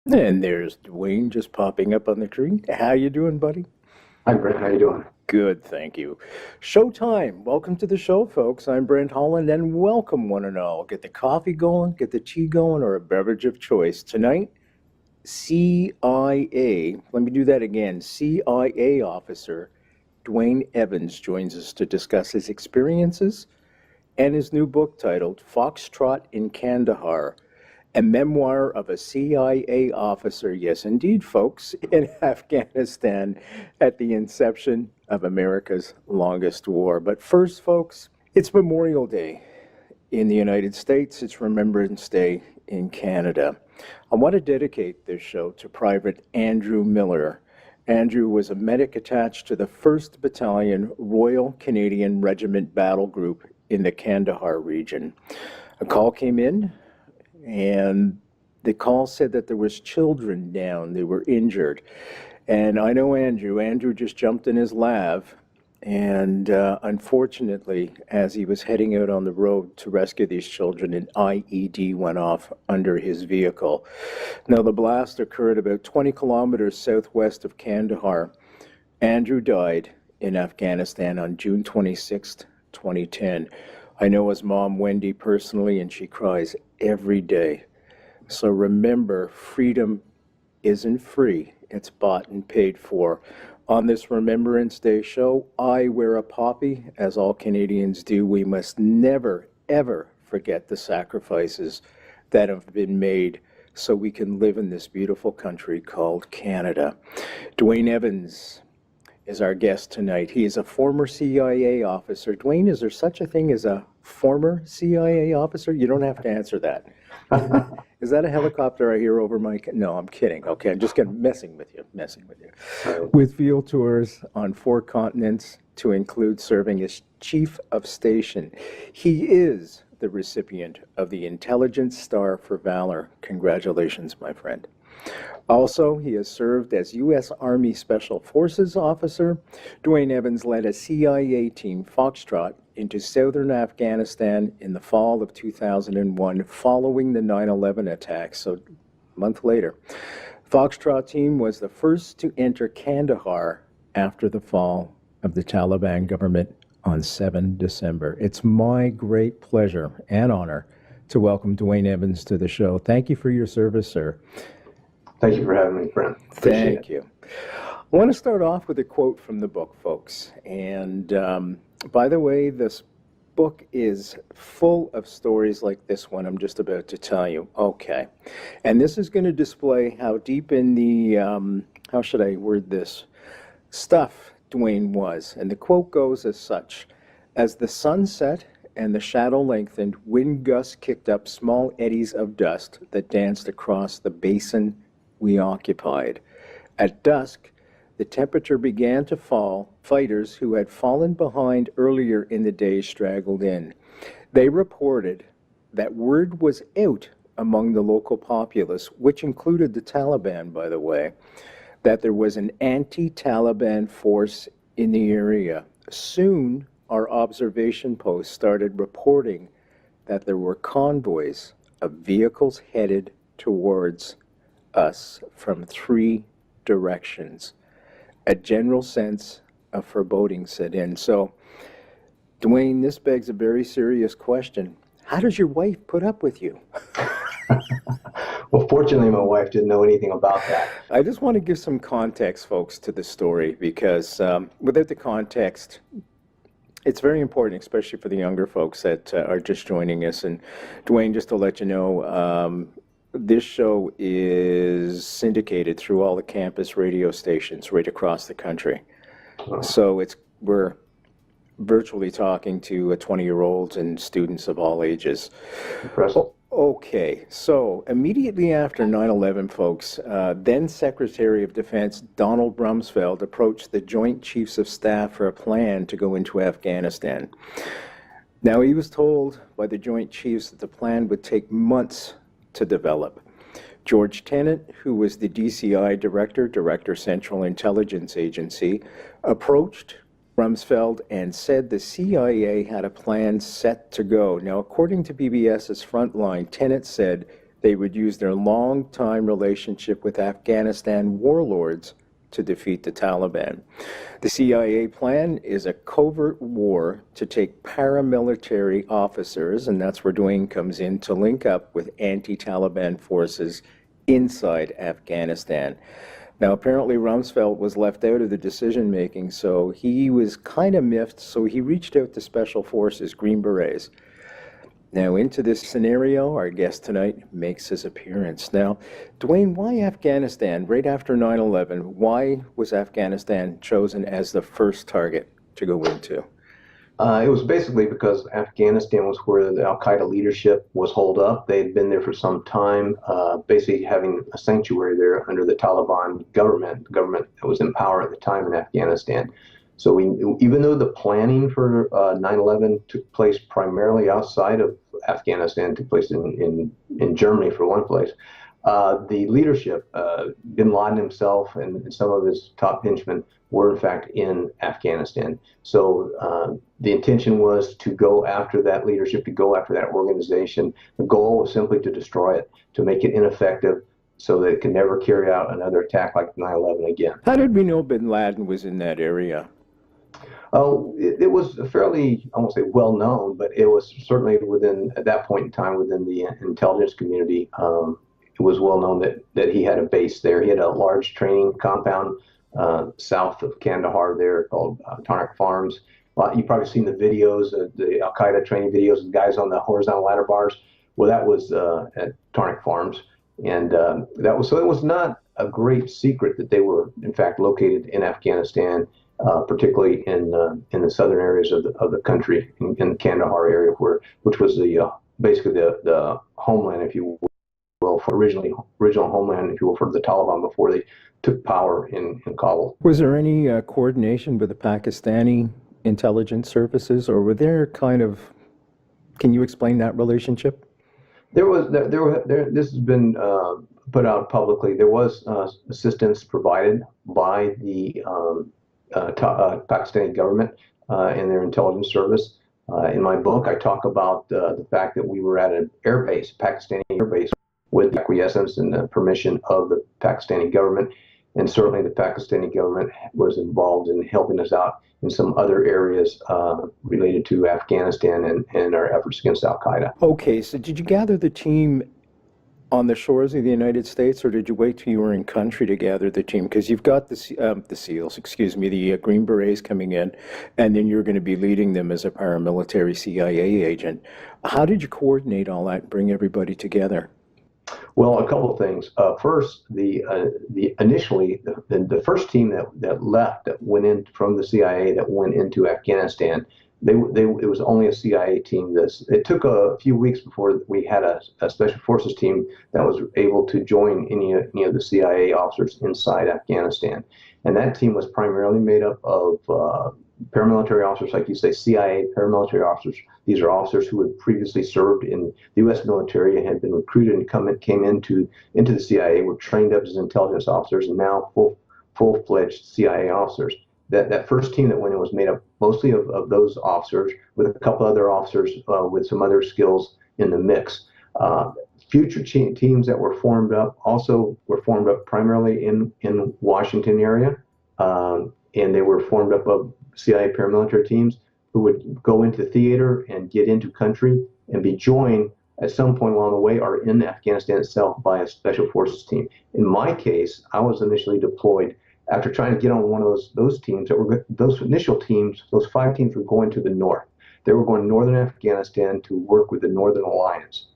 And there's Dwayne just popping up on the screen. How you doing, buddy? Hi, Brent. How you doing? Good, thank you. Showtime. Welcome to the show, folks. I'm Brent Holland, and welcome one and all. Get the coffee going, get the tea going, or a beverage of choice. Tonight, CIA, let me do that again, CIA officer Dwayne Evans joins us to discuss his experiences and his new book titled Foxtrot in Kandahar, a memoir of a CIA officer, yes indeed, folks, in Afghanistan at the inception of America's longest war. But first, folks, it's Memorial Day in the United States. It's Remembrance Day in Canada. I want to dedicate this show to Private Andrew Miller. Andrew was a medic attached to the 1st Battalion Royal Canadian Regiment Battle Group in the Kandahar region. A call came in, and the call said that there was children down. They were injured. And I know Andrew. Andrew just jumped in his lav, and unfortunately, as he was heading out on the road to rescue these children, an IED went off under his vehicle. Now, the blast occurred about 20 kilometers southwest of Kandahar. Andrew died in Afghanistan on June 26th, 2010. I know his mom, Wendy, personally, and she cries every day. So remember, freedom isn't free. It's bought and paid for. On this Remembrance Day show, I wear a poppy, as all Canadians do. We must never, ever forget the sacrifices that have been made so we can live in this beautiful country called Canada. Dwayne Evans is our guest tonight. He is a former CIA officer. Dwayne, is there such a thing as a former CIA officer? You don't have to answer that. Is that a helicopter I hear over my... No, I'm kidding. Okay, I'm just messing with you. With field tours on 4 continents to include serving as Chief of Station. He is the recipient of the Intelligence Star for Valor. Congratulations, my friend. Also, he has served as U.S. Army Special Forces officer. Dwayne Evans led a CIA team, Foxtrot, into southern Afghanistan in the fall of 2001 following the 9/11 attacks, so a month later. Foxtrot team was the first to enter Kandahar after the fall of the Taliban government on 7 December. It's my great pleasure and honor to welcome Dwayne Evans to the show. Thank you for your service, sir. Thank you for having me, Brent. Thank you. I want to start off with a quote from the book, folks. And by the way, this book is full of stories like this one I'm just about to tell you. Okay. And this is going to display how deep in the, how should I word this, stuff Dwayne was. And the quote goes as such: as the sun set and the shadow lengthened, wind gusts kicked up small eddies of dust that danced across the basin we occupied. At dusk, the temperature began to fall. Fighters who had fallen behind earlier in the day straggled in. They reported that word was out among the local populace, which included the Taliban, by the way, that there was an anti-Taliban force in the area. Soon, our observation post started reporting that there were convoys of vehicles headed towards us from 3 directions. A general sense of foreboding set in. So, Dwayne, this begs a very serious question. How does your wife put up with you? Well, fortunately, my wife didn't know anything about that. I just want to give some context, folks, to the story, because without the context, it's very important, especially for the younger folks that are just joining us. And Dwayne, just to let you know, this show is syndicated through all the campus radio stations right across the country. So we're virtually talking to 20-year-olds and students of all ages. Impressive. Okay, so immediately after 9/11, folks, then Secretary of Defense Donald Rumsfeld approached the Joint Chiefs of Staff for a plan to go into Afghanistan. Now, he was told by the Joint Chiefs that the plan would take months to develop. George Tenet, who was the DCI Director Central Intelligence Agency, approached Rumsfeld and said the CIA had a plan set to go. Now, according to PBS's Frontline, Tenet said They would use their long-time relationship with Afghanistan warlords to defeat the Taliban. The CIA plan is a covert war to take paramilitary officers, and that's where Dwayne comes in, to link up with anti-Taliban forces inside Afghanistan. Now, apparently Rumsfeld was left out of the decision-making, so he was kind of miffed, so he reached out to Special Forces, Green Berets. Now, into this scenario, our guest tonight makes his appearance. Now, Dwayne, why Afghanistan? Right after 9/11, why was Afghanistan chosen as the first target to go into? It was basically because Afghanistan was where the Al-Qaeda leadership was holed up. They had been there for some time, basically having a sanctuary there under the Taliban government, the government that was in power at the time in Afghanistan. So even though the planning for 9/11 took place primarily outside of Afghanistan, took place in Germany for one place, the leadership, bin Laden himself and some of his top henchmen, were in fact in Afghanistan. So the intention was to go after that leadership, to go after that organization. The goal was simply to destroy it, to make it ineffective, so that it can never carry out another attack like 9/11 again. How did we know bin Laden was in that area? Oh, it was fairly, I won't say well known, but it was certainly within, at that point in time, within the intelligence community. It was well known that he had a base there. He had a large training compound south of Kandahar there called Tarnak Farms. You've probably seen the videos, the Al-Qaeda training videos of guys on the horizontal ladder bars. Well, that was at Tarnak Farms. And that was, so it was not a great secret that they were, in fact, located in Afghanistan, particularly in the southern areas of the country, in the Kandahar area, which was basically the homeland, if you will, for original homeland, if you will, for the Taliban before they took power in Kabul. Was there any coordination with the Pakistani intelligence services, or were there kind of, can you explain that relationship? This has been put out publicly. There was assistance provided by the Pakistani government and their intelligence service. In my book, I talk about the fact that we were at an airbase, Pakistani airbase, with the acquiescence and the permission of the Pakistani government. And certainly the Pakistani government was involved in helping us out in some other areas related to Afghanistan and our efforts against Al-Qaeda. Okay, so did you gather the team on the shores of the United States, or did you wait till you were in country to gather the team? Because you've got the SEALs, the Green Berets coming in, and then you're going to be leading them as a paramilitary CIA agent. How did you coordinate all that and bring everybody together? Well, a couple of things. First, initially the first team that left, that went in from the CIA, that went into Afghanistan, it was only a CIA team. It took a few weeks before we had a special forces team that was able to join any of the CIA officers inside Afghanistan, and that team was primarily made up of paramilitary officers, like you say, CIA paramilitary officers. These are officers who had previously served in the U.S. military and had been recruited and came into the CIA, were trained up as intelligence officers, and now full-fledged CIA officers. That first team that went in was made up mostly of those officers, with a couple other officers with some other skills in the mix. Future teams that were formed up also were formed up primarily in Washington area, and they were formed up of CIA paramilitary teams who would go into theater and get into country and be joined at some point along the way, or in Afghanistan itself, by a special forces team. In my case, I was initially deployed after trying to get on one of those teams. Those initial teams, those 5 teams, were going to the north. They were going to northern Afghanistan to work with the Northern Alliance.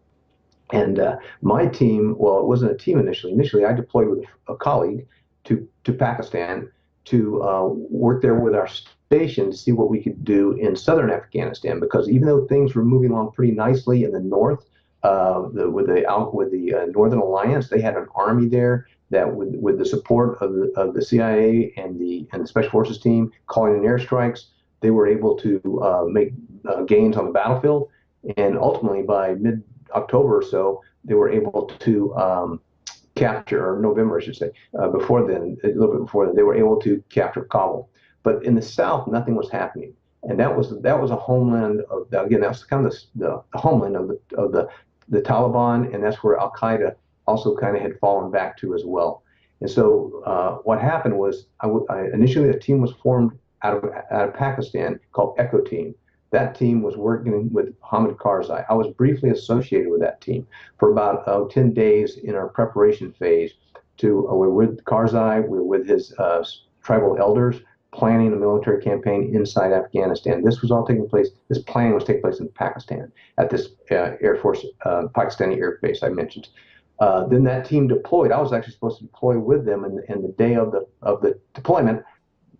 And my team, well, it wasn't a team initially. Initially, I deployed with a colleague to Pakistan to work there with our station to see what we could do in southern Afghanistan, because even though things were moving along pretty nicely in the north, with the Northern Alliance, they had an army there that, with the support of the CIA and the Special Forces team calling in airstrikes, they were able to make gains on the battlefield, and ultimately by mid-October or so, they were able to capture, or November, I should say, before then, a little bit before then, they were able to capture Kabul. But in the south, nothing was happening, and that was a homeland of, again, that was kind of the homeland of the Taliban, and that's where Al Qaeda also kind of had fallen back to as well. And so what happened was, initially a team was formed out of Pakistan called Echo Team. That team was working with Hamid Karzai. I was briefly associated with that team for about 10 days in our preparation phase. We're with Karzai, we're with his tribal elders, planning a military campaign inside Afghanistan. This was all taking place, this plan was taking place in Pakistan at this Air Force, Pakistani Air Base I mentioned. Then that team deployed. I was actually supposed to deploy with them, and the day of the deployment,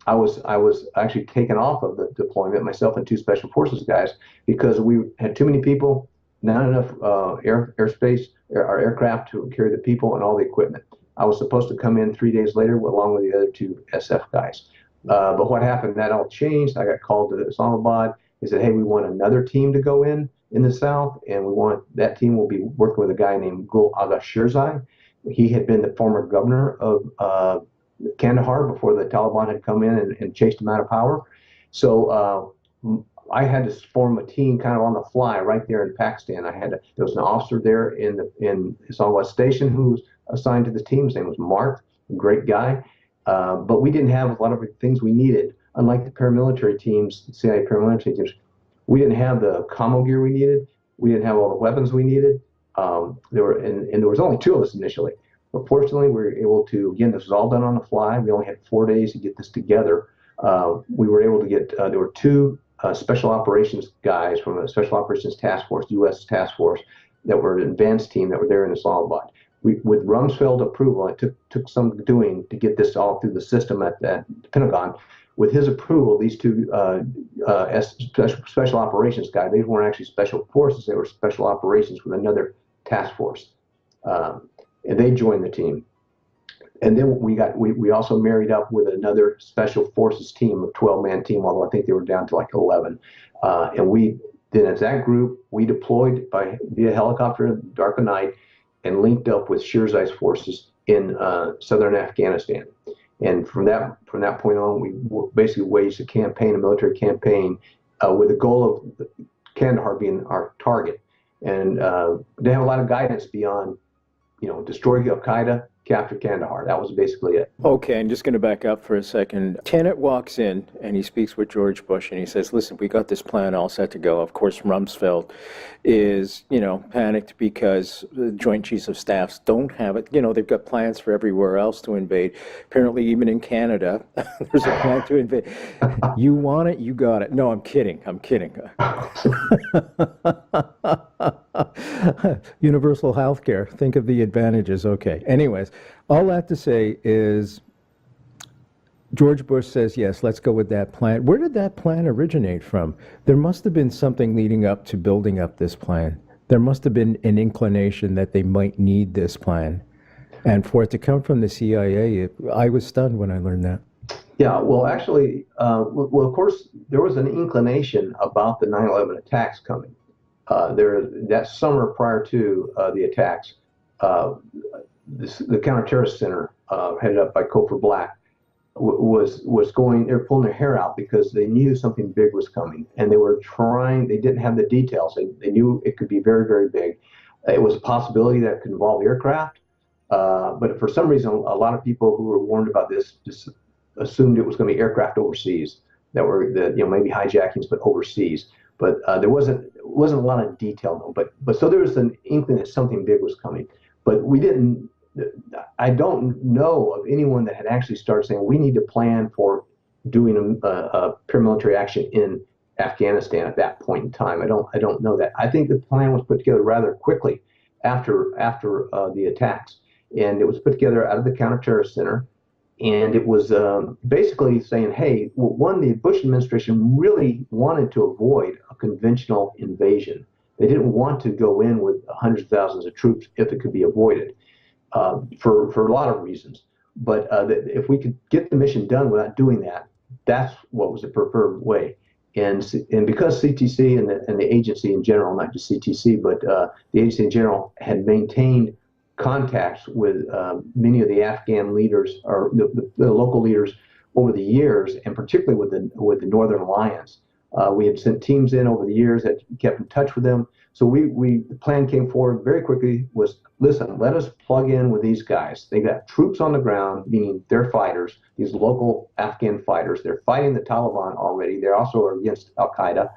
I was actually taken off of the deployment, myself and two special forces guys, because we had too many people, not enough airspace, our aircraft to carry the people and all the equipment. I was supposed to come in 3 days later along with the other two SF guys. But what happened, that all changed. I got called to Islamabad. They said, hey, we want another team to go in the south, and that team will be working with a guy named Gul Agha Shirzai. He had been the former governor of Kandahar before the Taliban had come in and chased him out of power. So I had to form a team kind of on the fly right there in Pakistan. There was an officer there in Islamabad station who was assigned to the team. His name was Mark, a great guy. But we didn't have a lot of things we needed. Unlike the paramilitary teams, the CIA paramilitary teams, we didn't have the commo gear we needed. We didn't have all the weapons we needed. There was only two of us initially. But fortunately, we were able to, again, this was all done on the fly. We only had 4 days to get this together. We were able to get, there were two special operations guys from a special operations task force, U.S. task force, that were an advanced team that were there in Islamabad. With Rumsfeld approval, it took some doing to get this all through the system at the Pentagon. With his approval, these two special operations guys, they weren't actually special forces, they were special operations with another task force. And they joined the team. And then we also married up with another special forces team, a 12-man team, although I think they were down to like 11. And then as that group, we deployed via helicopter in the dark of night and linked up with Shirzai's forces in southern Afghanistan. And from that point on, we basically waged a military campaign, with the goal of Kandahar being our target. And they have a lot of guidance beyond, destroy Al Qaeda, capture Kandahar. That was basically it. Okay, I'm just going to back up for a second. Tenet walks in and he speaks with George Bush and he says, listen, we got this plan all set to go. Of course, Rumsfeld is, panicked because the Joint Chiefs of Staffs don't have it. They've got plans for everywhere else to invade. Apparently, even in Canada, there's a plan to invade. You want it, you got it. No, I'm kidding. Universal health care. Think of the advantages. Okay. Anyways, all that to say is George Bush says, yes, let's go with that plan. Where did that plan originate from? There must have been something leading up to building up this plan. There must have been an inclination that they might need this plan. And for it to come from the CIA, I was stunned when I learned that. Yeah, well, actually, of course, there was an inclination about the 9/11 attacks coming. That summer prior to the attacks, the Counterterrorist Center, headed up by Cofer Black, they were pulling their hair out because they knew something big was coming, and they didn't have the details. They knew it could be very, very big. It was a possibility that it could involve aircraft, but for some reason, a lot of people who were warned about this just assumed it was going to be aircraft overseas that were maybe hijackings, but overseas. But there wasn't a lot of detail, but so there was an inkling that something big was coming. But I don't know of anyone that had actually started saying we need to plan for doing a paramilitary action in Afghanistan at that point in time. I don't know that. I think the plan was put together rather quickly after the attacks, and it was put together out of the Counterterrorist Center. And it was basically saying, hey, the Bush administration really wanted to avoid a conventional invasion. They didn't want to go in with hundreds of thousands of troops if it could be avoided, for a lot of reasons. But if we could get the mission done without doing that, that's what was the preferred way. And because CTC and the agency in general, not just CTC, but the agency in general had maintained contacts with many of the Afghan leaders or the local leaders over the years, and particularly with the Northern Alliance, We had sent teams in over the years that kept in touch with them. So the plan came forward very quickly was, listen, let us plug in with these guys. They got troops on the ground, meaning they're fighters, these local Afghan fighters. They're fighting the Taliban already. They're also against Al-Qaeda.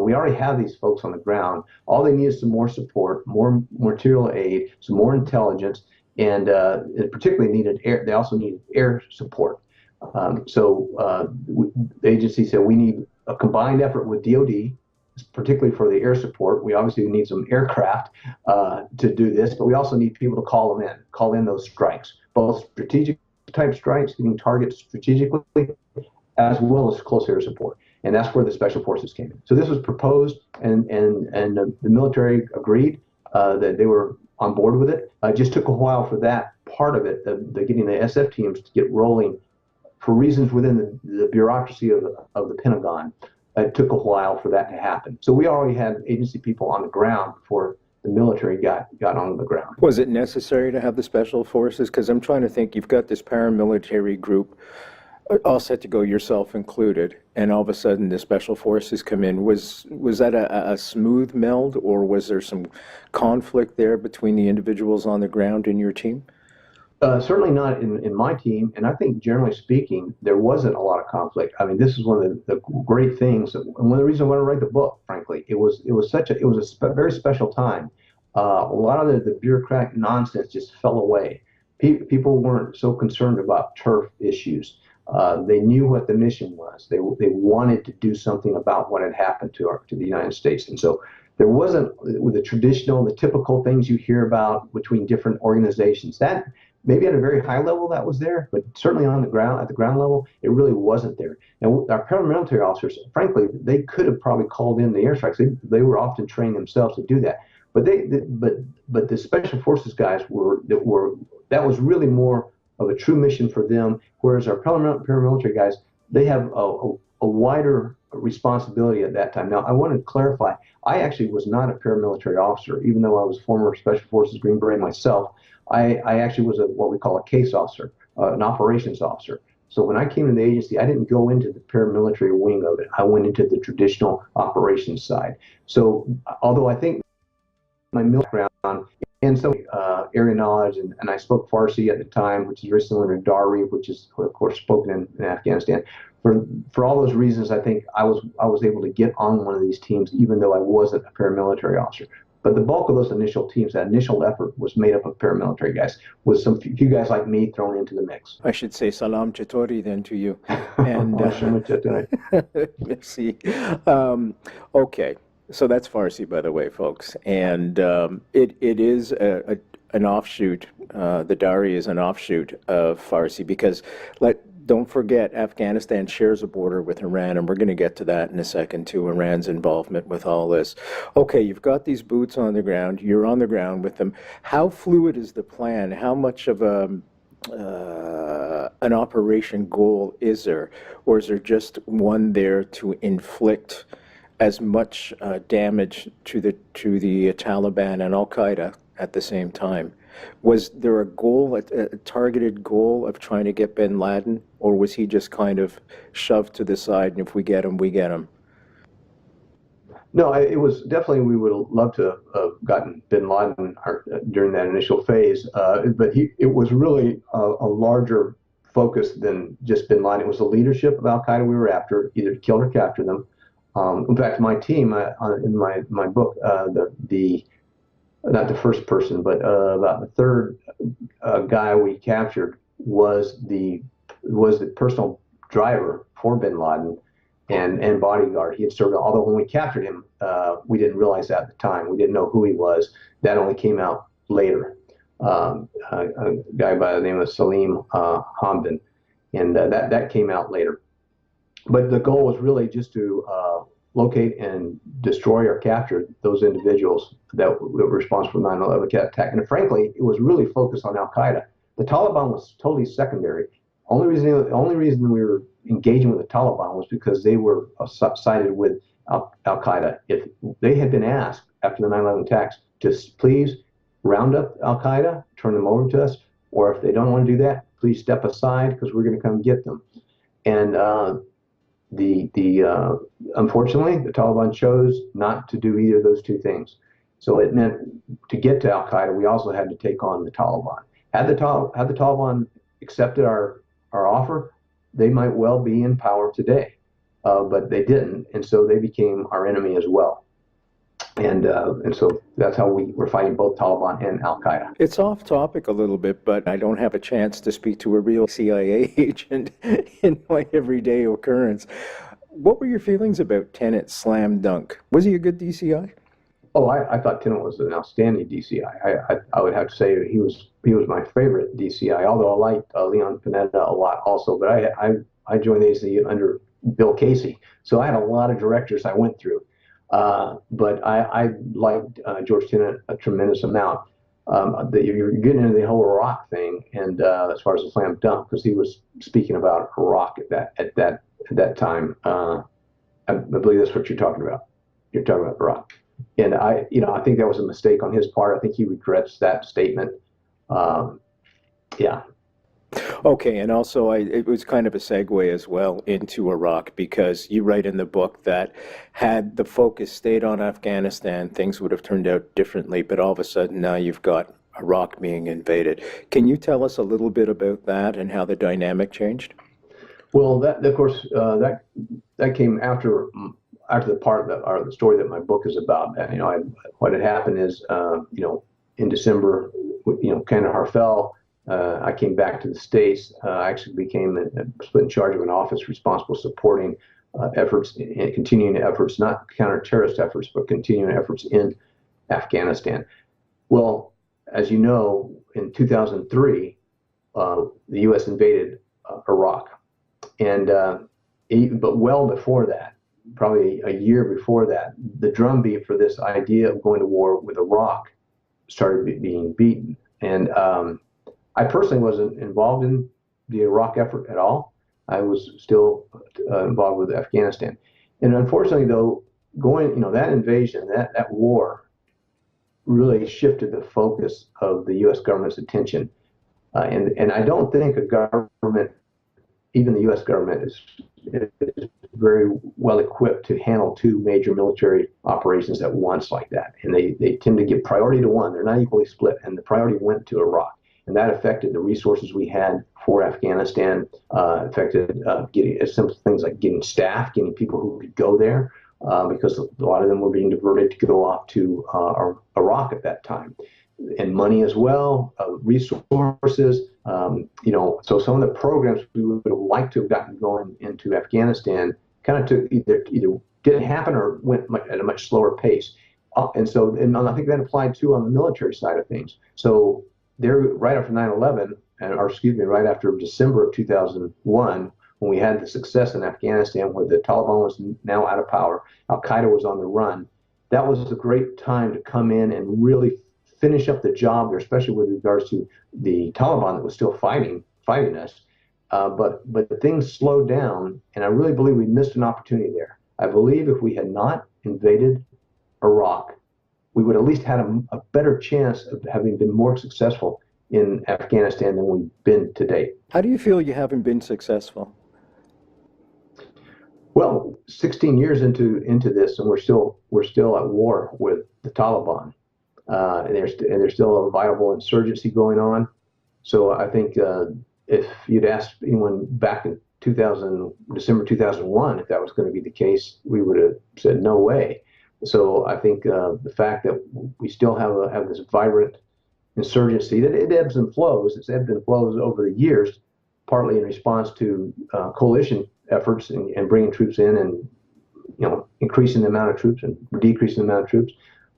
We already have these folks on the ground. All they need is some more support, more material aid, some more intelligence, and it particularly needed air. They also needed air support. The agency said we need a combined effort with DoD, particularly for the air support. We obviously need some aircraft to do this, but we also need people to call in those strikes, both strategic type strikes, hitting targets strategically, as well as close air support. And that's where the special forces came in. So this was proposed, and the military agreed that they were on board with it. It just took a while for that part of it, the getting the SF teams to get rolling, for reasons within the bureaucracy of the Pentagon. It took a while for that to happen. So we already had agency people on the ground before the military got on the ground. Was it necessary to have the special forces? Because I'm trying to think, you've got this paramilitary group all set to go, yourself included, and all of a sudden the special forces come in. Was that a smooth meld, or was there some conflict there between the individuals on the ground in your team? Certainly not in my team, and I think generally speaking, there wasn't a lot of conflict. I mean, this is one of the great things, and one of the reasons I wanted to write the book. Frankly, it was a very special time. A lot of the bureaucratic nonsense just fell away. People weren't so concerned about turf issues. They knew what the mission was. They wanted to do something about what had happened to the United States, and so there wasn't with the typical things you hear about between different organizations. That maybe at a very high level that was there, but certainly at the ground level, it really wasn't there. Now, our paramilitary officers, frankly, they could have probably called in the airstrikes. They were often trained themselves to do that. But but the special forces guys that was really more of a true mission for them. Whereas our paramilitary guys, they have a wider responsibility at that time. Now, I want to clarify, I actually was not a paramilitary officer, even though I was former Special Forces Green Beret myself. I actually was what we call a case officer, an operations officer. So when I came to the agency, I didn't go into the paramilitary wing of it. I went into the traditional operations side. So although I think my military background and some area knowledge, and I spoke Farsi at the time, which is very similar to Dari, which is of course spoken in Afghanistan. For all those reasons, I think I was able to get on one of these teams, even though I wasn't a paramilitary officer. But the bulk of those initial teams, that initial effort, was made up of paramilitary guys, with some few guys like me thrown into the mix. I should say salam chatori then to you. And merci. Okay, so that's Farsi, by the way, folks, and it is an offshoot. The Dari is an offshoot of Farsi because don't forget, Afghanistan shares a border with Iran, and we're going to get to that in a second, too, Iran's involvement with all this. Okay, you've got these boots on the ground. You're on the ground with them. How fluid is the plan? How much of an operation goal is there? Or is there just one there to inflict as much damage to the Taliban and Al-Qaeda at the same time? Was there a goal, a targeted goal of trying to get bin Laden, or was he just kind of shoved to the side, and if we get him, we get him? No, it was definitely, we would have loved to have gotten bin Laden during that initial phase, but it was really a larger focus than just bin Laden. It was the leadership of Al-Qaeda we were after, either to kill or capture them. In fact, my team, in my book, not the first person, but about the third guy we captured was the personal driver for bin Laden and bodyguard. He had served, although when we captured him, we didn't realize that at the time. We didn't know who he was. That only came out later. A guy by the name of Salim Hamdan, and that came out later. But the goal was really just to locate and destroy or capture those individuals that were responsible for the 9/11 attack. And frankly, it was really focused on Al-Qaeda. The Taliban was totally secondary. The only reason we were engaging with the Taliban was because they were sided with Al-Qaeda. If they had been asked after the 9/11 attacks to please round up Al-Qaeda, turn them over to us, or if they don't want to do that, please step aside because we're going to come get them. And Unfortunately, the Taliban chose not to do either of those two things. So it meant to get to Al Qaeda, we also had to take on the Taliban. Had the Taliban accepted our offer, they might well be in power today, but they didn't, and so they became our enemy as well. And so that's how we were fighting both Taliban and Al Qaeda. It's off topic a little bit, but I don't have a chance to speak to a real CIA agent in my everyday occurrence. What were your feelings about Tenet's slam dunk? Was he a good DCI? Oh, I thought Tenet was an outstanding DCI. I would have to say he was my favorite DCI, although I liked Leon Panetta a lot also. But I joined the AC under Bill Casey, so I had a lot of directors I went through. But I liked George Tenet a tremendous amount. You're getting into the whole Iraq thing, and as far as the slam dunk, because he was speaking about Iraq at that time. I believe that's what you're talking about. You're talking about Iraq. And I think that was a mistake on his part. I think he regrets that statement. Yeah. Okay, and also it was kind of a segue as well into Iraq, because you write in the book that had the focus stayed on Afghanistan, things would have turned out differently, but all of a sudden now you've got Iraq being invaded. Can you tell us a little bit about that and how the dynamic changed? Well, that of course that came after the part or the story that my book is about. What had happened is in December, Kandahar fell. I came back to the States. I actually became put in charge of an office responsible supporting efforts and continuing efforts, not counter-terrorist efforts, but continuing efforts in Afghanistan. Well, as you know, in 2003, the U.S. invaded Iraq, and but well before that, probably a year before that, the drumbeat for this idea of going to war with Iraq started being beaten. And I personally wasn't involved in the Iraq effort at all. I was still involved with Afghanistan. And unfortunately, though, that invasion, that war, really shifted the focus of the U.S. government's attention. And I don't think a government, even the U.S. government, is very well equipped to handle two major military operations at once like that. And they tend to give priority to one. They're not equally split. And the priority went to Iraq. And that affected the resources we had for Afghanistan, affected getting simple things like getting staff, getting people who could go there, because a lot of them were being diverted to go off to Iraq at that time. And money as well, resources. So some of the programs we would have liked to have gotten going into Afghanistan kind of took either didn't happen or went at a much slower pace. And I think that applied too on the military side of things. So there, right after 9/11, right after December of 2001, when we had the success in Afghanistan, where the Taliban was now out of power, Al Qaeda was on the run. That was a great time to come in and really finish up the job there, especially with regards to the Taliban that was still fighting us. But things slowed down, and I really believe we missed an opportunity there. I believe if we had not invaded Iraq, we would at least had a better chance of having been more successful in Afghanistan than we've been to date. How do you feel you haven't been successful? Well, 16 years into this, and we're still at war with the Taliban, and there's still a viable insurgency going on. So I think if you'd asked anyone back in December 2001 if that was going to be the case, we would have said no way. So I think the fact that we still have this vibrant insurgency, that it ebbs and flows. It's ebbed and flows over the years, partly in response to coalition efforts and bringing troops in and increasing the amount of troops and decreasing the amount of troops.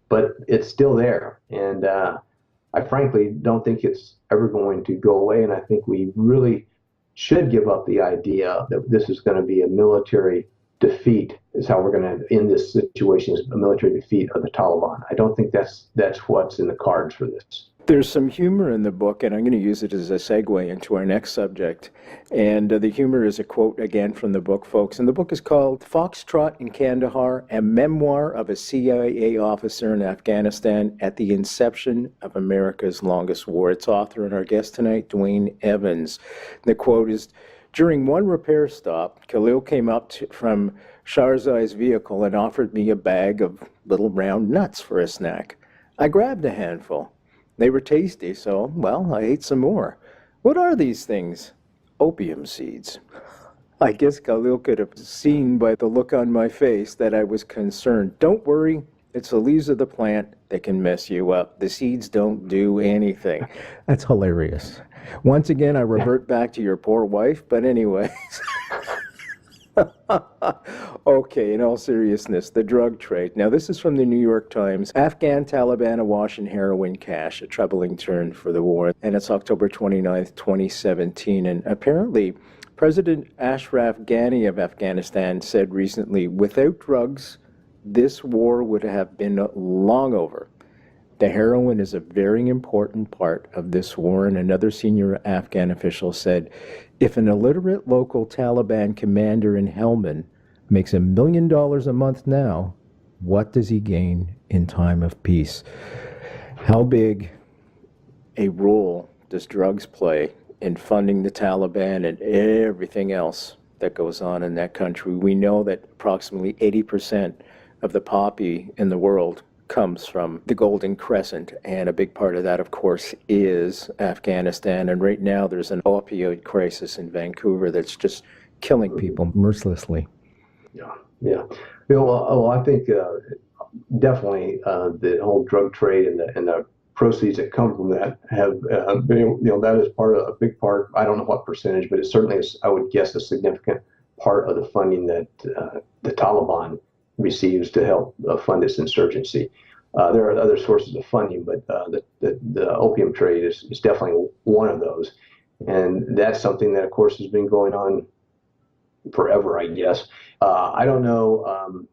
But it's still there, and I frankly don't think it's ever going to go away. And I think we really should give up the idea that this is going to be a military defeat, is how we're going to end this situation, is a military defeat of the Taliban. I don't think that's what's in the cards for this. There's some humor in the book, and I'm going to use it as a segue into our next subject. And the humor is a quote again from the book, folks. And the book is called Foxtrot in Kandahar, a memoir of a CIA officer in Afghanistan at the inception of America's longest war. Its author and our guest tonight, Dwayne Evans. And the quote is, During one repair stop, Khalil came up from Sharzai's vehicle and offered me a bag of little round nuts for a snack. I grabbed a handful. They were tasty, so, well, I ate some more. What are these things? Opium seeds. I guess Khalil could have seen by the look on my face that I was concerned. Don't worry, it's the leaves of the plant that can mess you up. The seeds don't do anything. That's hilarious. Once again, I revert back to your poor wife, but anyways. Okay, in all seriousness, the drug trade. Now, this is from the New York Times. Afghan Taliban awash in heroin cash, a troubling turn for the war. And it's October 29th, 2017. And apparently, President Ashraf Ghani of Afghanistan said recently, without drugs, this war would have been long over. The heroin is a very important part of this war, and another senior Afghan official said, if an illiterate local Taliban commander in Helmand makes $1 million a month now, what does he gain in time of peace? How big a role does drugs play in funding the Taliban and everything else that goes on in that country? We know that approximately 80% of the poppy in the world comes from the Golden Crescent, and a big part of that, of course, is Afghanistan. And right now there's an opioid crisis in Vancouver that's just killing people mercilessly. Yeah. You know, I think definitely the whole drug trade and the proceeds that come from that have been, you know, that is a big part. I don't know what percentage, but it certainly is, I would guess, a significant part of the funding that the Taliban receives to help fund its insurgency. There are other sources of funding, but the opium trade is definitely one of those. And that's something that, of course, has been going on forever, I guess. I don't know.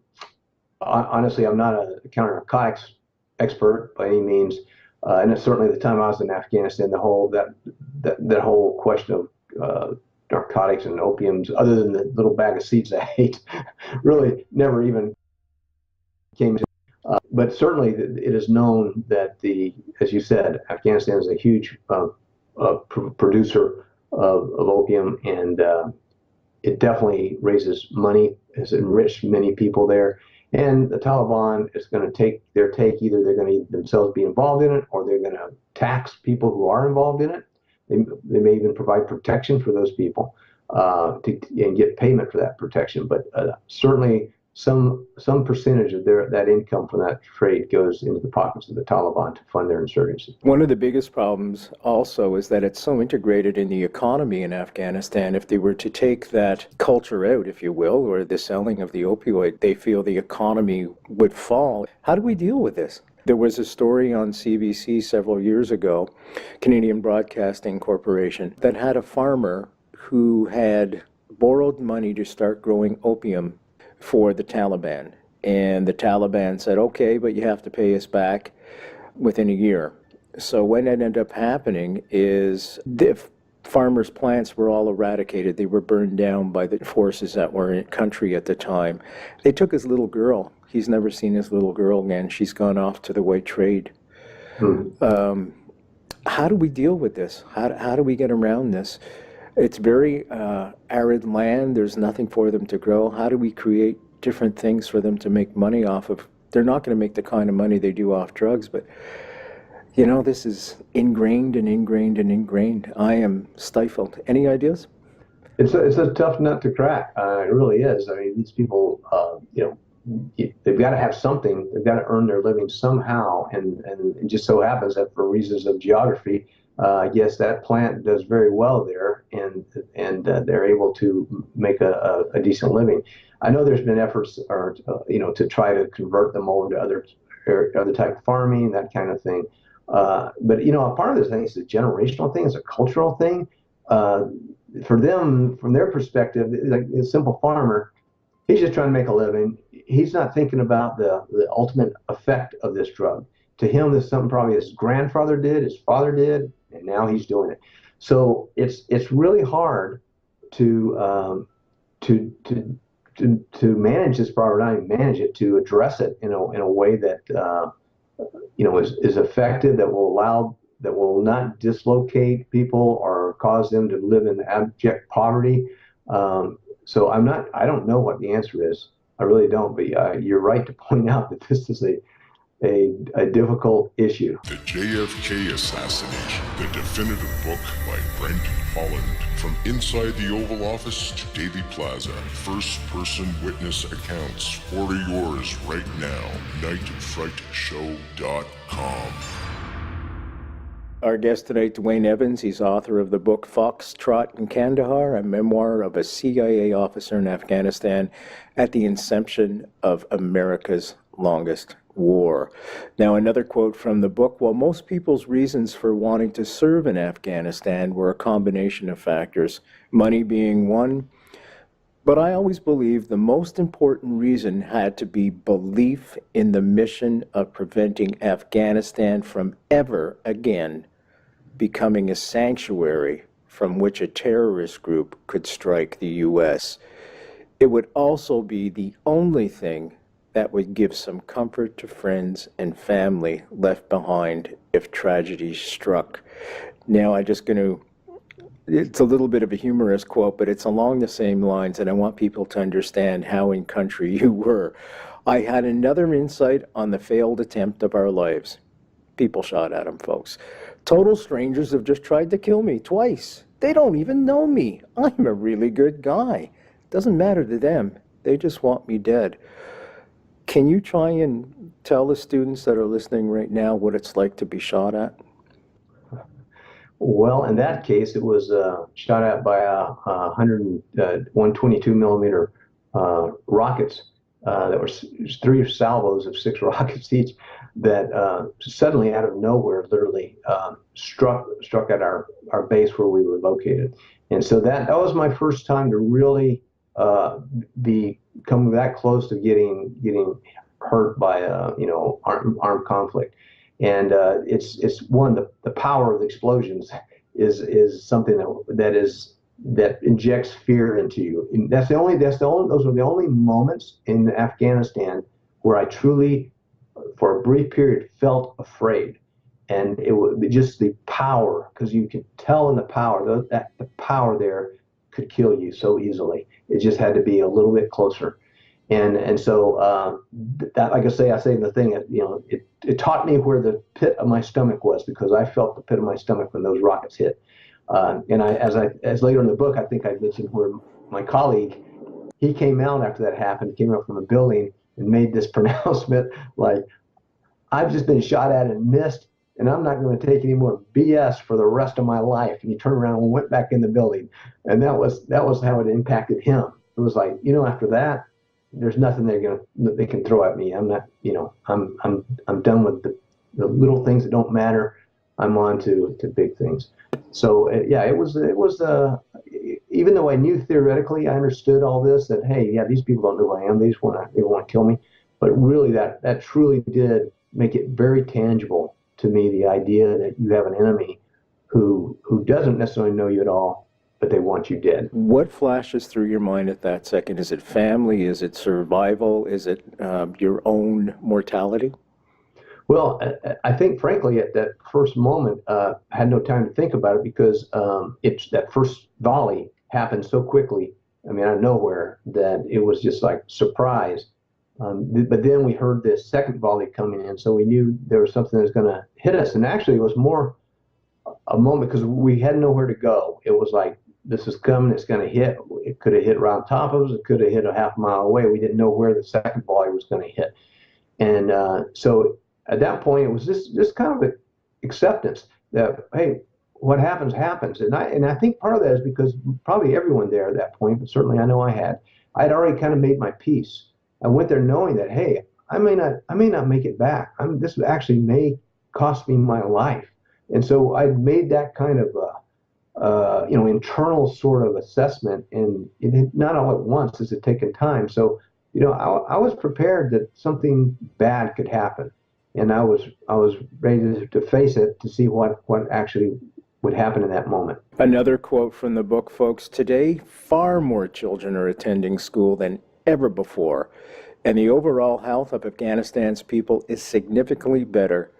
Honestly, I'm not a counter-narcotics expert by any means. And it's certainly the time I was in Afghanistan, that whole question of narcotics and opiums, other than the little bag of seeds I ate, really never even came to. But certainly it is known that as you said, Afghanistan is a huge producer of opium, and it definitely raises money, has enriched many people there. And the Taliban is going to take their take. Either they're going to themselves be involved in it, or they're going to tax people who are involved in it. They may even provide protection for those people and get payment for that protection. But certainly some percentage of that income from that trade goes into the pockets of the Taliban to fund their insurgency. One of the biggest problems also is that it's so integrated in the economy in Afghanistan. If they were to take that culture out, if you will, or the selling of the opioid, they feel the economy would fall. How do we deal with this? There was a story on CBC several years ago, Canadian Broadcasting Corporation, that had a farmer who had borrowed money to start growing opium for the Taliban. And the Taliban said, okay, but you have to pay us back within a year. So what ended up happening is the farmers' plants were all eradicated. They were burned down by the forces that were in country at the time. They took his little girl. He's never seen his little girl again. She's gone off to the white trade. How do we deal with this? How do we get around this? It's very arid land. There's nothing for them to grow. How do we create different things for them to make money off of? They're not going to make the kind of money they do off drugs, but you know, this is ingrained and ingrained and ingrained. I am stifled. Any ideas? It's a tough nut to crack. It really is. I mean, these people, you know, they've got to have something. They've got to earn their living somehow, and it just so happens that for reasons of geography, yes, that plant does very well there, and they're able to make a decent living. I know there's been efforts, you know, to try to convert them over to other type of farming, that kind of thing. But you know, a part of this thing is a generational thing, it's a cultural thing. For them, from their perspective, like a simple farmer, he's just trying to make a living. He's not thinking about the ultimate effect of this drug. To him, this is something probably his grandfather did, his father did, and now he's doing it. So it's really hard to manage this problem, not even manage it, to address it in a way that you know is effective, that will allow that will not dislocate people or cause them to live in abject poverty. So I don't know what the answer is. I really don't, but you're right to point out that this is a difficult issue. The JFK Assassination, the definitive book by Brent, Holland. From inside the Oval Office to Daily Plaza, first-person witness accounts. Order yours right now. nightfrightshow.com. Our guest tonight, Dwayne Evans. He's author of the book Foxtrot in Kandahar, a memoir of a CIA officer in Afghanistan at the inception of America's longest war. Now, another quote from the book: while most people's reasons for wanting to serve in Afghanistan were a combination of factors, money being one, but I always believed the most important reason had to be belief in the mission of preventing Afghanistan from ever again becoming a sanctuary from which a terrorist group could strike the U.S. It would also be the only thing that would give some comfort to friends and family left behind if tragedy struck. Now, it's a little bit of a humorous quote, but it's along the same lines, and I want people to understand how in country you were. I had another insight on the failed attempt of our lives. People shot at him, folks. Total strangers have just tried to kill me twice. They don't even know me. I'm a really good guy. Doesn't matter to them. They just want me dead. Can you try and tell the students that are listening right now what it's like to be shot at? Well, in that case, it was shot at by 122 millimeter rockets. That were 3 salvos of 6 rockets each that suddenly out of nowhere literally struck at our base where we were located. And so that was my first time to really be coming that close to getting hurt by armed conflict. And it's one, the power of the explosions is something that injects fear into you. And those are the only moments in Afghanistan where I truly, for a brief period, felt afraid. And it was just the power, because you could tell in the power that the power there could kill you so easily. It just had to be a little bit closer. And so that, like I say in the thing, it taught me where the pit of my stomach was, because I felt the pit of my stomach when those rockets hit. And as later in the book, I think I mentioned where my colleague, he came out after that happened, came out from a building and made this pronouncement like, I've just been shot at and missed, and I'm not going to take any more BS for the rest of my life. And he turned around and went back in the building. And that was how it impacted him. It was like, after that, there's nothing they can throw at me. I'm not, I'm done with the little things that don't matter. I'm on to big things. So it was even though I knew theoretically, I understood all this, that hey, yeah, these people don't know who I am. They want to kill me. But really, that truly did make it very tangible to me, the idea that you have an enemy who doesn't necessarily know you at all, but they want you dead. What flashes through your mind at that second? Is it family? Is it survival? Is it your own mortality? Well, I think, frankly, at that first moment, I had no time to think about it, because it's that first volley happened so quickly, out of nowhere, that it was just like surprise. But then we heard this second volley coming in, so we knew there was something that was going to hit us. And actually, it was more a moment, because we had nowhere to go. It was like, this is coming, it's going to hit. It could have hit right on top of us. It could have hit a half mile away. We didn't know where the second volley was going to hit. And so at that point, it was just kind of an acceptance that, hey, what happens, happens. And I think part of that is because probably everyone there at that point, but certainly I know I'd already kind of made my peace. I went there knowing that, hey, I may not make it back. This actually may cost me my life. And so I made that kind of internal sort of assessment, and not all at once. This had taken time. So I was prepared that something bad could happen, and I was ready to face it, to see what actually would happen in that moment. Another quote from the book, folks: today, far more children are attending school than ever before, and the overall health of Afghanistan's people is significantly better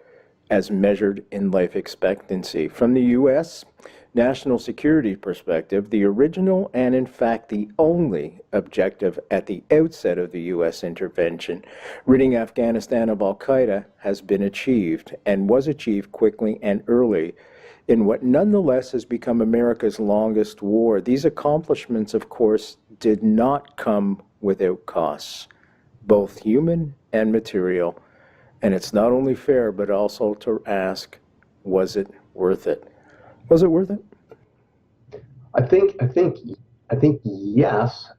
as measured in life expectancy. From the U.S. national security perspective, the original and in fact the only objective at the outset of the U.S. intervention, ridding Afghanistan of al-Qaeda, has been achieved, and was achieved quickly and early in what nonetheless has become America's longest war. These accomplishments, of course, did not come without costs, both human and material. And it's not only fair, but also to ask, was it worth it? Was it worth it? I think yes.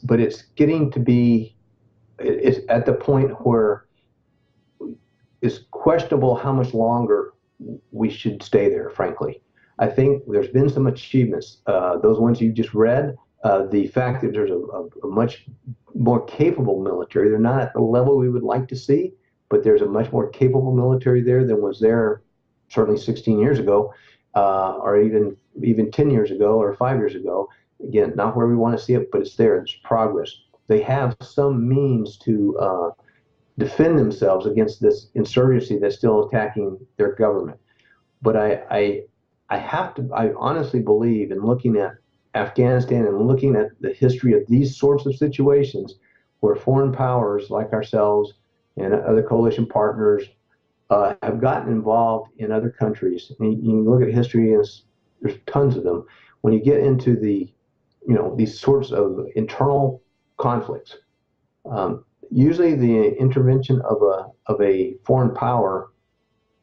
But it's getting to be, it's at the point where it's questionable how much longer we should stay there, frankly. I think there's been some achievements. Those ones you just read, the fact that there's a much more capable military. They're not at the level we would like to see, but there's a much more capable military there than was there certainly 16 years ago, or even 10 years ago or 5 years ago. Again, not where we want to see it, but it's there. There's progress. They have some means to defend themselves against this insurgency that's still attacking their government. But I honestly believe, in looking at Afghanistan and looking at the history of these sorts of situations where foreign powers like ourselves and other coalition partners have gotten involved in other countries. And you can look at history, and there's tons of them. When you get into these sorts of internal conflicts, usually the intervention of a foreign power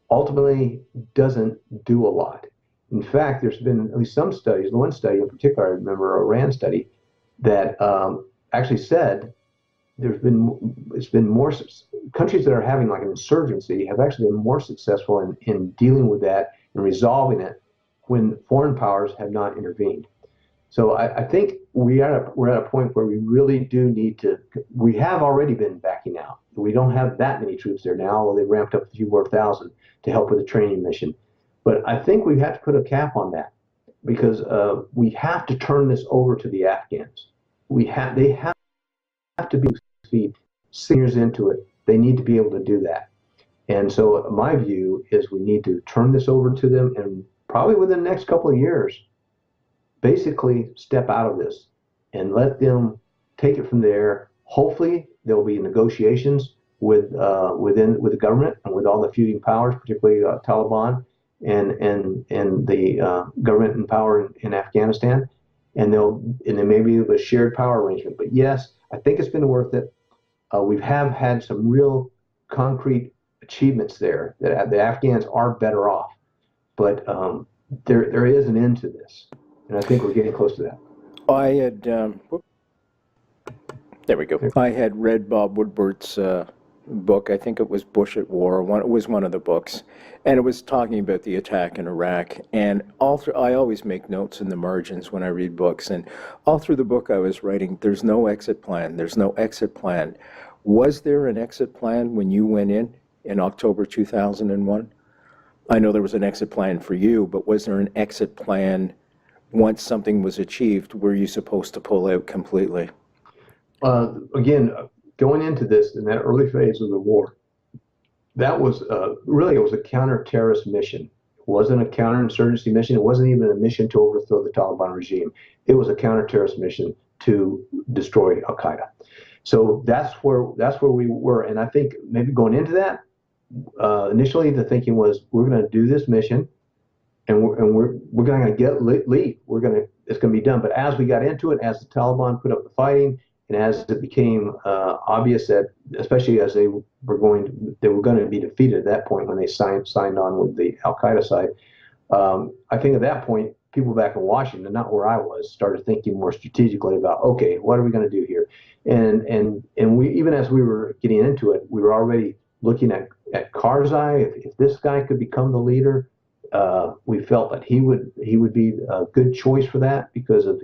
ultimately doesn't do a lot. In fact, there's been at least some studies, the one study in particular I remember, a RAND study, that actually said it's been more, countries that are having like an insurgency have actually been more successful in dealing with that and resolving it when foreign powers have not intervened. So I think we're at a point where we really do need to, we have already been backing out. We don't have that many troops there now, although they ramped up a few more thousand to help with the training mission. But I think we have to put a cap on that, because we have to turn this over to the Afghans. They have to be 6 years into it. They need to be able to do that. And so my view is we need to turn this over to them, and probably within the next couple of years, basically step out of this and let them take it from there. Hopefully there'll be negotiations with the government and with all the feuding powers, particularly Taliban and the government in power in Afghanistan, and there may be a shared power arrangement. But yes, I think it's been worth it. We have had some real concrete achievements there that the Afghans are better off, but there is an end to this, and I think we're getting close to that. I had there we go. I had read Bob Woodward's book. I think it was Bush at War. It was one of the books, and it was talking about the attack in Iraq. And I always make notes in the margins when I read books, and all through the book I was writing, "There's no exit plan. There's no exit plan." Was there an exit plan when you went in October 2001? I know there was an exit plan for you, but was there an exit plan once something was achieved? Were you supposed to pull out completely? Again, going into this in that early phase of the war, that was really, it was a counter-terrorist mission. It wasn't a counterinsurgency mission. It wasn't even a mission to overthrow the Taliban regime. It was a counter-terrorist mission to destroy Al-Qaeda. So that's where we were. And I think maybe going into that, initially the thinking was, we're going to do this mission, and we're going to get lead. It's going to be done. But as we got into it, as the Taliban put up the fighting, and as it became obvious that, especially as they were going to be defeated at that point when they signed on with the Al-Qaeda side, I think at that point, people back in Washington, not where I was, started thinking more strategically about, okay, what are we going to do here? And we, even as we were getting into it, we were already looking at Karzai. If this guy could become the leader, we felt that he would be a good choice for that, because of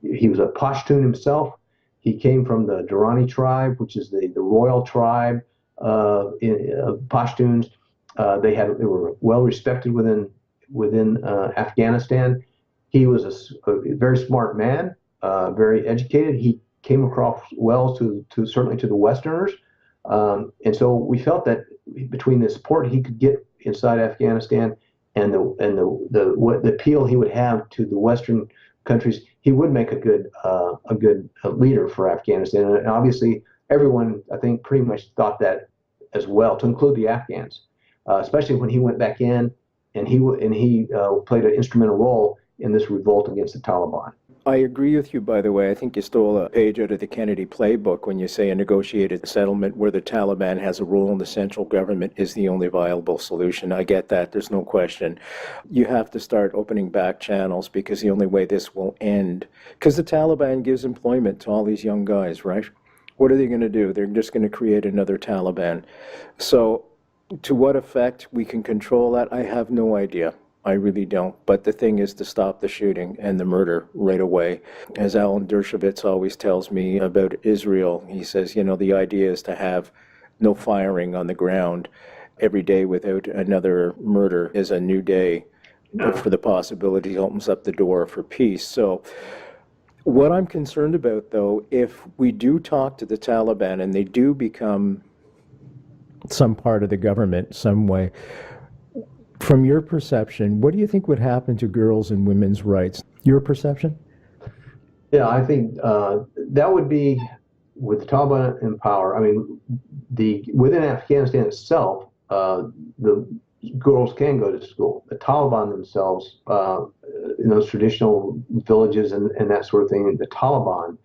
he was a Pashtun himself. He came from the Durrani tribe, which is the royal tribe of Pashtuns. They were well respected within Afghanistan. He was a very smart man, very educated. He came across well certainly to the Westerners. And so we felt that between the support he could get inside Afghanistan and the appeal he would have to the Western countries, he would make a good leader for Afghanistan. And obviously, everyone I think pretty much thought that as well, to include the Afghans, especially when he went back in and he played an instrumental role in this revolt against the Taliban. I agree with you, by the way. I think you stole a page out of the Kennedy playbook when you say a negotiated settlement where the Taliban has a role in the central government is the only viable solution. I get that. There's no question. You have to start opening back channels because the only way this will end, because the Taliban gives employment to all these young guys, right? What are they going to do? They're just going to create another Taliban. So to what effect we can control that, I have no idea. I really don't. But the thing is to stop the shooting and the murder right away. As Alan Dershowitz always tells me about Israel, he says, the idea is to have no firing on the ground. Every day without another murder is a new day for the possibility opens up the door for peace. So what I'm concerned about, though, if we do talk to the Taliban and they do become some part of the government some way, from your perception, what do you think would happen to girls' and women's rights? Your perception? Yeah, I think that would be, with the Taliban in power, I mean, within Afghanistan itself, the girls can go to school. The Taliban themselves, in those traditional villages and that sort of thing, the Taliban,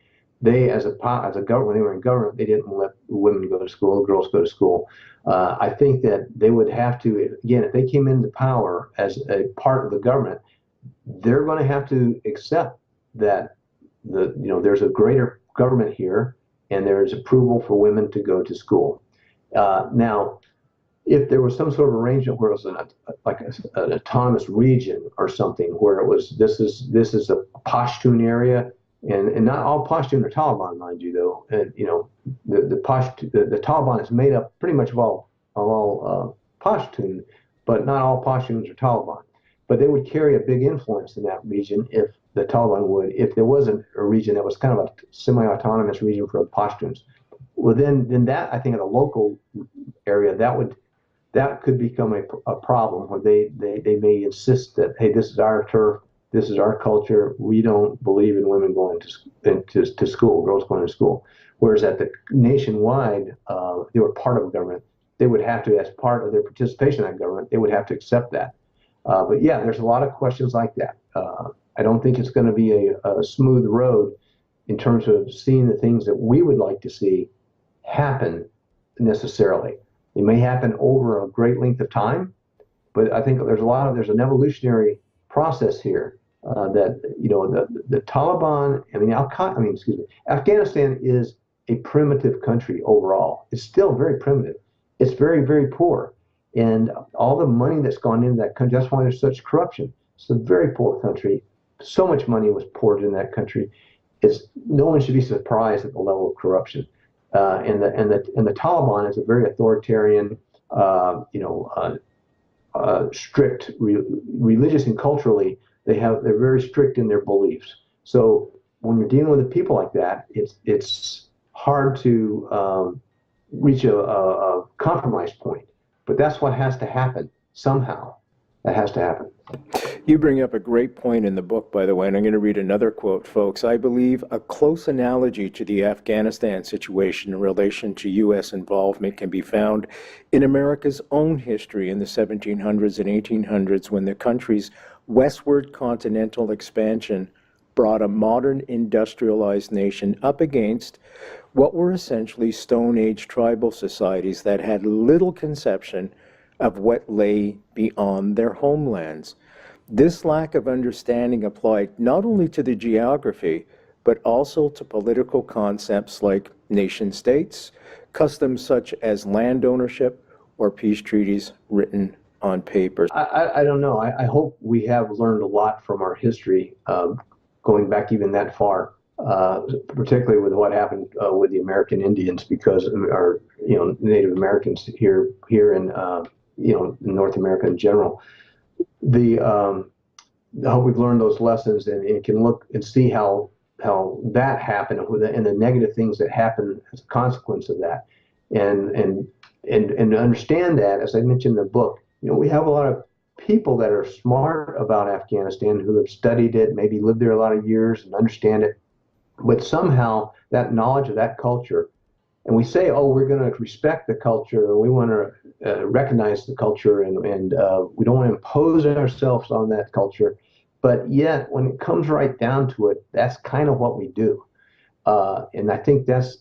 they, as a government, when they were in government, they didn't let women go to school, girls go to school. I think that they would have to, again, if they came into power as a part of the government, they're going to have to accept that there's a greater government here and there's approval for women to go to school. Now, if there was some sort of arrangement where it was an autonomous region or something, where it was this is a Pashtun area, and not all Pashtun are Taliban, mind you, though. And, the Taliban is made up pretty much of all Pashtun, but not all Pashtuns are Taliban. But they would carry a big influence in that region if the Taliban would, if there wasn't a region that was kind of a semi-autonomous region for the Pashtuns. Well, then that, I think, at a local area, that could become a problem where they may insist that, hey, this is our turf, this is our culture. We don't believe in women going to school, girls going to school. Whereas at the nationwide, they were part of the government. They would have to, as part of their participation in that government, they would have to accept that. But yeah, there's a lot of questions like that. I don't think it's going to be a smooth road in terms of seeing the things that we would like to see happen necessarily. It may happen over a great length of time, but I think there's an evolutionary process here that the Taliban. Afghanistan is a primitive country overall. It's still very primitive. It's very, very poor, and all the money that's gone into that country. That's why there's such corruption. It's a very poor country. So much money was poured in that country. No one should be surprised at the level of corruption. And the Taliban is a very authoritarian, strict, religious and culturally, they're very strict in their beliefs. So when you're dealing with a people like that, it's hard to reach a compromise point. But that's what has to happen somehow. That has to happen. You bring up a great point in the book, by the way, and I'm going to read another quote, folks. I believe a close analogy to the Afghanistan situation in relation to U.S. involvement can be found in America's own history in the 1700s and 1800s, when the country's westward continental expansion brought a modern industrialized nation up against what were essentially Stone Age tribal societies that had little conception of what lay beyond their homelands. This lack of understanding applied not only to the geography, but also to political concepts like nation states, customs such as land ownership, or peace treaties written on paper. I don't know. I hope we have learned a lot from our history, going back even that far, particularly with what happened with the American Indians, because our Native Americans here in in North America in general. I hope we've learned those lessons and can look and see how that happened and the negative things that happen as a consequence of that. And to understand that, as I mentioned in the book, we have a lot of people that are smart about Afghanistan who have studied it, maybe lived there a lot of years and understand it, but somehow that knowledge of that culture, and we say, oh, we're going to respect the culture, or we want to recognize the culture, and we don't want to impose ourselves on that culture, but yet when it comes right down to it, that's kind of what we do. And I think that's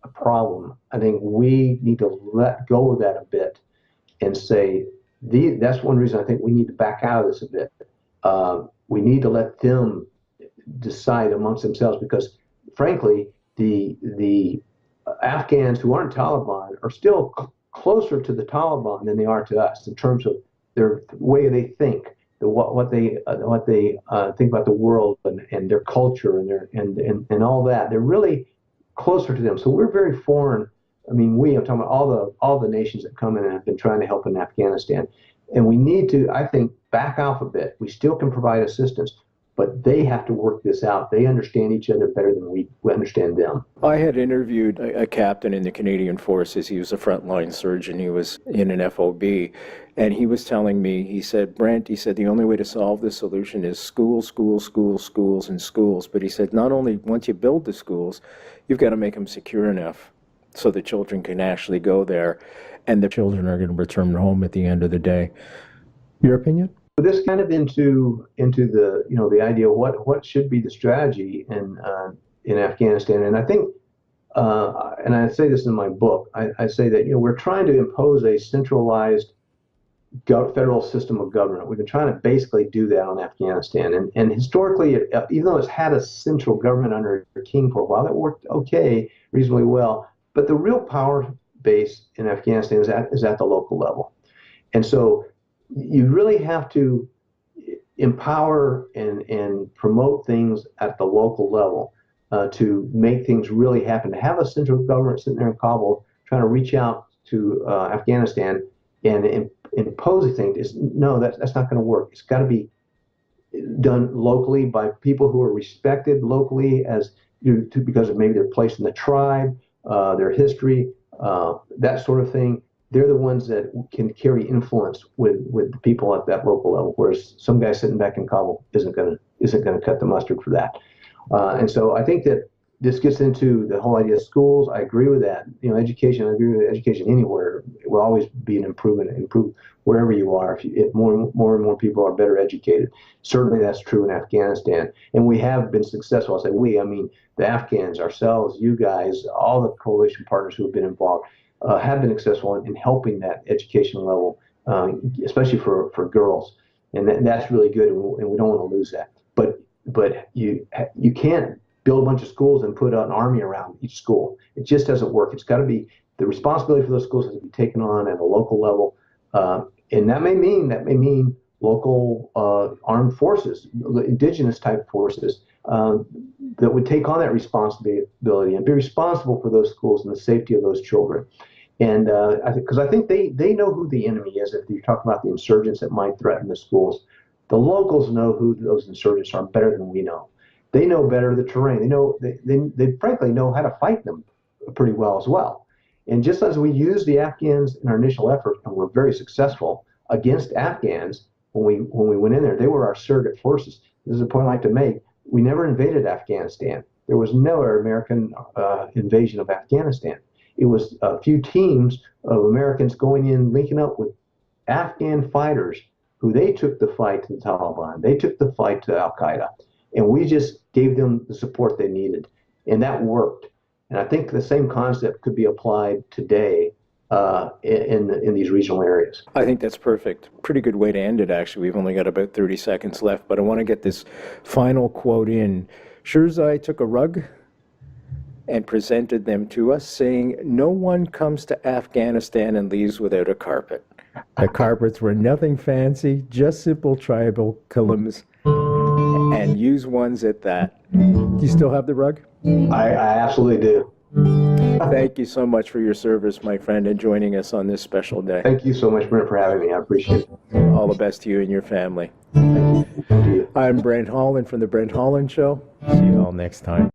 a problem. I think we need to let go of that a bit and say, that's one reason I think we need to back out of this a bit. We need to let them decide amongst themselves, because frankly, the Afghans who aren't Taliban are still closer to the Taliban than they are to us in terms of their way they think, what they think about the world and their culture and all that. They're really closer to them. So we're very foreign. I mean, I'm talking about all the nations that come in and have been trying to help in Afghanistan, and we need to, I think, back off a bit. We still can provide assistance, but they have to work this out. They understand each other better than we understand them. I had interviewed a captain in the Canadian Forces. He was a frontline surgeon. He was in an FOB. And he was telling me, he said, Brent, he said, the only way to solve this solution is schools, schools, schools, schools, and schools. But he said, not only once you build the schools, you've got to make them secure enough so the children can actually go there, and the children are going to return home at the end of the day. Your opinion? This kind of into the the idea of what should be the strategy in Afghanistan, and I think and I say this in my book. I say that we're trying to impose a centralized federal system of government. We've been trying to basically do that on Afghanistan, and historically, even though it's had a central government under a king for a while, that worked okay, reasonably well. But the real power base in Afghanistan is at the local level, and so you really have to empower and promote things at the local level to make things really happen. To have a central government sitting there in Kabul trying to reach out to Afghanistan and impose things, that's not going to work. It's got to be done locally by people who are respected locally because of maybe their place in the tribe, their history, that sort of thing. They're the ones that can carry influence with the people at that local level, whereas some guy sitting back in Kabul isn't going to cut the mustard for that. And so I think that this gets into the whole idea of schools. I agree with that. Education. I agree with education anywhere. It will always be an improvement. Improve wherever you are. If more and more people are better educated, certainly that's true in Afghanistan, and we have been successful. I say we. I mean the Afghans, ourselves, you guys, all the coalition partners who have been involved. Have been successful in helping that education level, especially for girls, and that's really good, and we don't want to lose that. But you can't build a bunch of schools and put an army around each school. It just doesn't work. It's got to be the responsibility for those schools has to be taken on at a local level, and that may mean local armed forces, indigenous type forces. That would take on that responsibility and be responsible for those schools and the safety of those children. And I think they know who the enemy is. If you're talking about the insurgents that might threaten the schools, the locals know who those insurgents are better than we know. They know better the terrain. They frankly know how to fight them pretty well as well. And just as we used the Afghans in our initial effort and were very successful against Afghans when we went in there, they were our surrogate forces. This is a point I'd like to make. We never invaded Afghanistan. There was no American invasion of Afghanistan. It was a few teams of Americans going in, linking up with Afghan fighters who they took the fight to the Taliban. They took the fight to Al-Qaeda. And we just gave them the support they needed. And that worked. And I think the same concept could be applied today in these regional areas. I think that's perfect. Pretty good way to end it, actually. We've only got about 30 seconds left, but I want to get this final quote in. Shirzai took a rug and presented them to us, saying, "No one comes to Afghanistan and leaves without a carpet." The carpets were nothing fancy, just simple tribal columns, and used ones at that. Do you still have the rug? I absolutely do. Thank you so much for your service, my friend, and joining us on this special day. Thank you so much, Brent, for having me. I appreciate it. All the best to you and your family. Thank you. I'm Brent Holland from The Brent Holland Show. See you all next time.